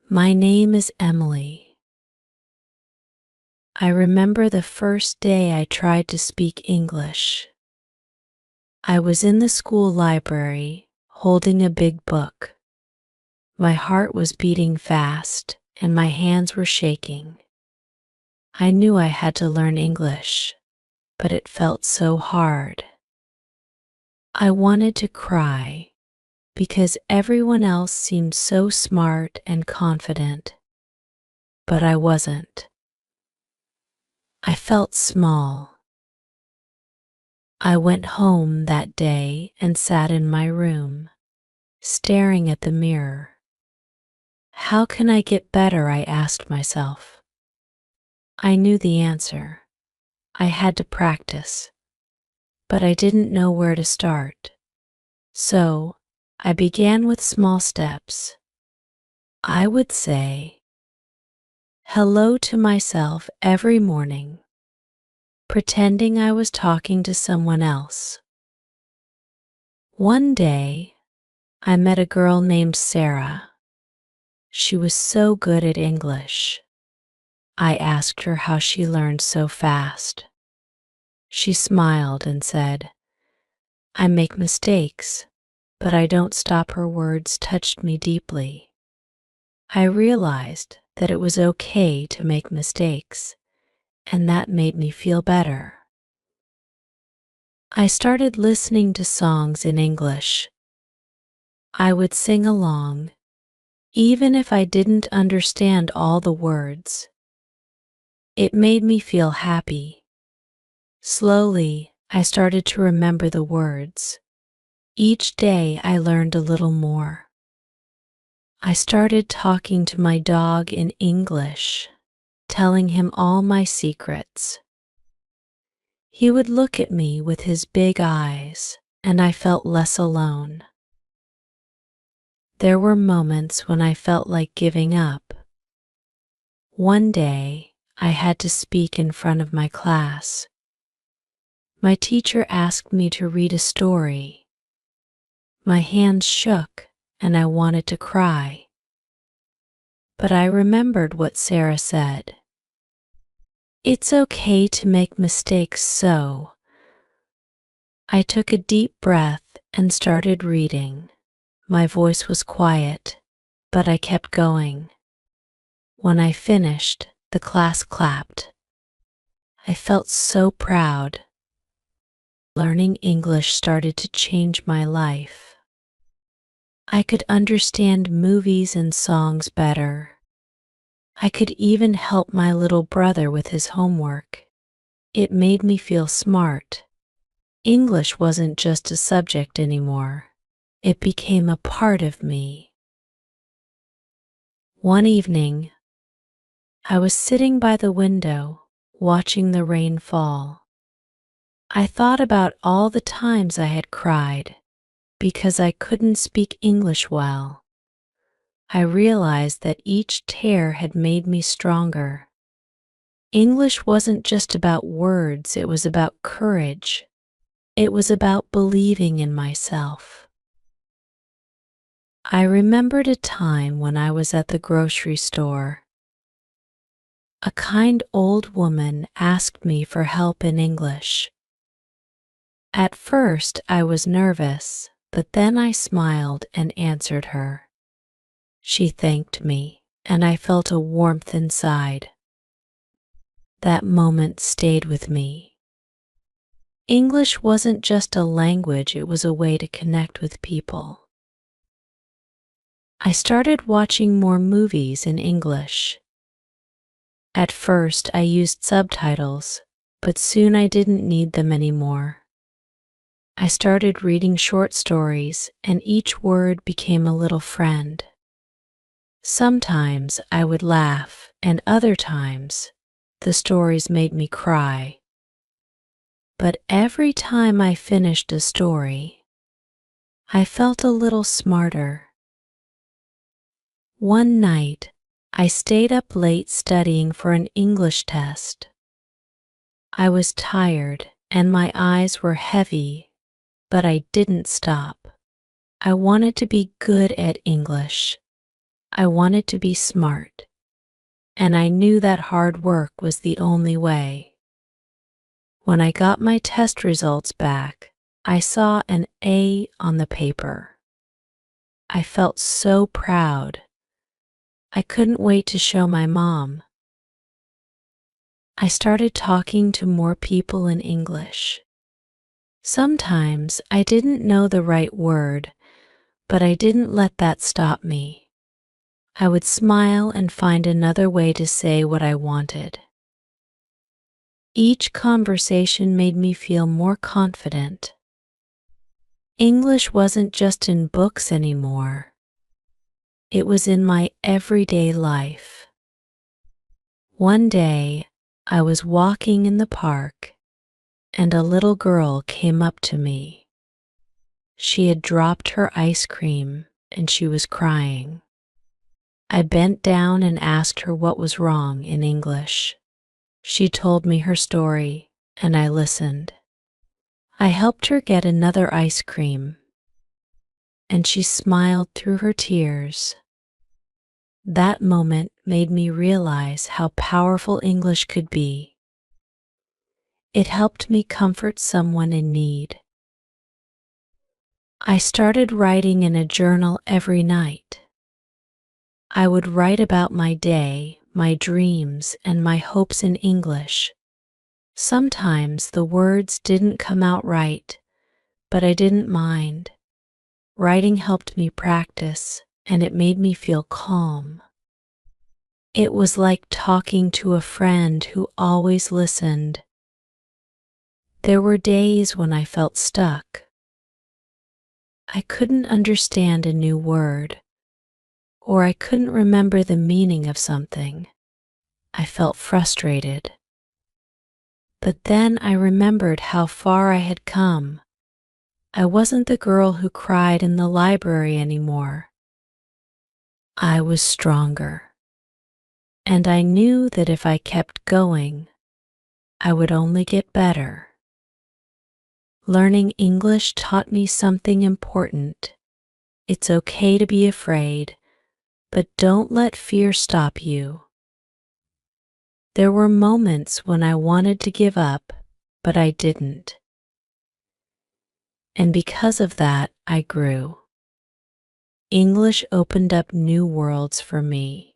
My name is Emily. I remember the first day I tried to speak English. I was in the school library, holding a big book. My heart was beating fast, and my hands were shaking. I knew I had to learn English, but it felt so hard. I wanted to cry because everyone else seemed so smart and confident, but I wasn't. I felt small. I went home that day and sat in my room, staring at the mirror. How can I get better? I asked myself. I knew the answer. I had to practice, but I didn't know where to start. So I began with small steps. I would say hello to myself every morning, pretending I was talking to someone else. One day, I met a girl named Sarah. She was so good at English. I asked her how she learned so fast. She smiled and said, I make mistakes, but I don't stop. Her words touched me deeply. I realized that it was okay to make mistakes, and that made me feel better. I started listening to songs in English. I would sing along, even if I didn't understand all the words. It made me feel happy. Slowly, I started to remember the words. Each day I learned a little more. I started talking to my dog in English, telling him all my secrets. He would look at me with his big eyes, and I felt less alone. There were moments when I felt like giving up. One day, I had to speak in front of my class. My teacher asked me to read a story. My hands shook and I wanted to cry. But I remembered what Sarah said. It's okay to make mistakes, so I took a deep breath and started reading. My voice was quiet, but I kept going. When I finished, the class clapped. I felt so proud. Learning English started to change my life. I could understand movies and songs better. I could even help my little brother with his homework. It made me feel smart. English wasn't just a subject anymore. It became a part of me. One evening, I was sitting by the window, watching the rain fall. I thought about all the times I had cried because I couldn't speak English well. I realized that each tear had made me stronger. English wasn't just about words, it was about courage. It was about believing in myself. I remembered a time when I was at the grocery store. A kind old woman asked me for help in English. At first, I was nervous, but then I smiled and answered her. She thanked me, and I felt a warmth inside. That moment stayed with me. English wasn't just a language, it was a way to connect with people. I started watching more movies in English. At first, I used subtitles, but soon I didn't need them anymore. I started reading short stories, and each word became a little friend. Sometimes I would laugh, and other times, the stories made me cry. But every time I finished a story, I felt a little smarter. One night, I stayed up late studying for an English test. I was tired, and my eyes were heavy, but I didn't stop. I wanted to be good at English. I wanted to be smart, and I knew that hard work was the only way. When I got my test results back, I saw an A on the paper. I felt so proud. I couldn't wait to show my mom. I started talking to more people in English. Sometimes I didn't know the right word, but I didn't let that stop me. I would smile and find another way to say what I wanted. Each conversation made me feel more confident. English wasn't just in books anymore. It was in my everyday life. One day, I was walking in the park, and a little girl came up to me. She had dropped her ice cream, and she was crying. I bent down and asked her what was wrong in English. She told me her story, and I listened. I helped her get another ice cream, and she smiled through her tears. That moment made me realize how powerful English could be. It helped me comfort someone in need. I started writing in a journal every night. I would write about my day, my dreams, and my hopes in English. Sometimes the words didn't come out right, but I didn't mind. Writing helped me practice, and it made me feel calm. It was like talking to a friend who always listened. There were days when I felt stuck. I couldn't understand a new word, or I couldn't remember the meaning of something. I felt frustrated. But then I remembered how far I had come. I wasn't the girl who cried in the library anymore. I was stronger. And I knew that if I kept going, I would only get better. Learning English taught me something important. It's okay to be afraid, but don't let fear stop you. There were moments when I wanted to give up, but I didn't. And because of that, I grew. English opened up new worlds for me.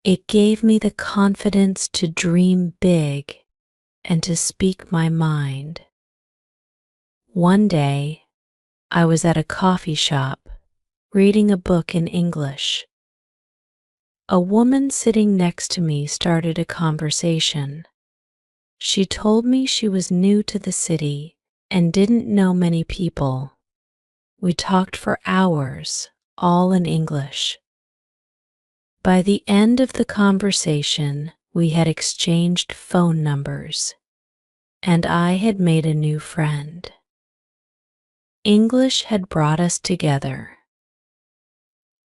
It gave me the confidence to dream big and to speak my mind. One day, I was at a coffee shop, reading a book in English. A woman sitting next to me started a conversation. She told me she was new to the city and didn't know many people. We talked for hours, all in English. By the end of the conversation, we had exchanged phone numbers, and I had made a new friend. English had brought us together.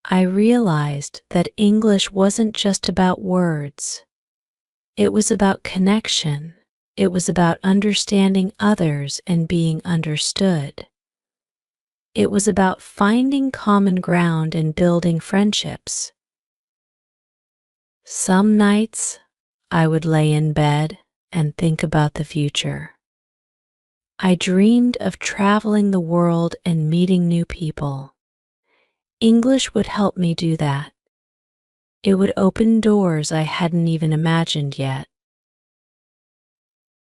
I realized that English wasn't just about words. It was about connection. It was about understanding others and being understood. It was about finding common ground and building friendships. Some nights, I would lay in bed and think about the future. I dreamed of traveling the world and meeting new people. English would help me do that. It would open doors I hadn't even imagined yet.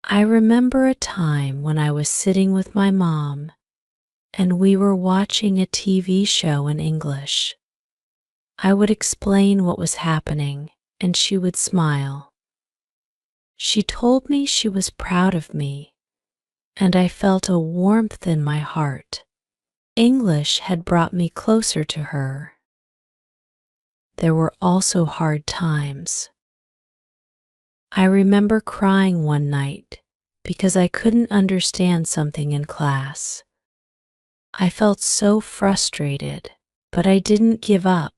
I remember a time when I was sitting with my mom and we were watching a TV show in English. I would explain what was happening and she would smile. She told me she was proud of me, and I felt a warmth in my heart. English had brought me closer to her. There were also hard times. I remember crying one night because I couldn't understand something in class. I felt so frustrated, but I didn't give up.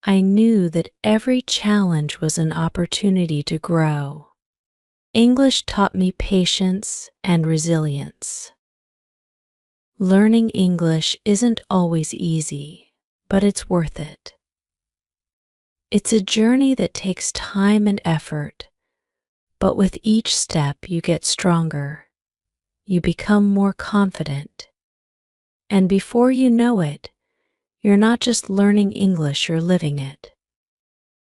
I knew that every challenge was an opportunity to grow. English taught me patience and resilience. Learning English isn't always easy, but it's worth it. It's a journey that takes time and effort, but with each step you get stronger. You become more confident. And before you know it, you're not just learning English, you're living it.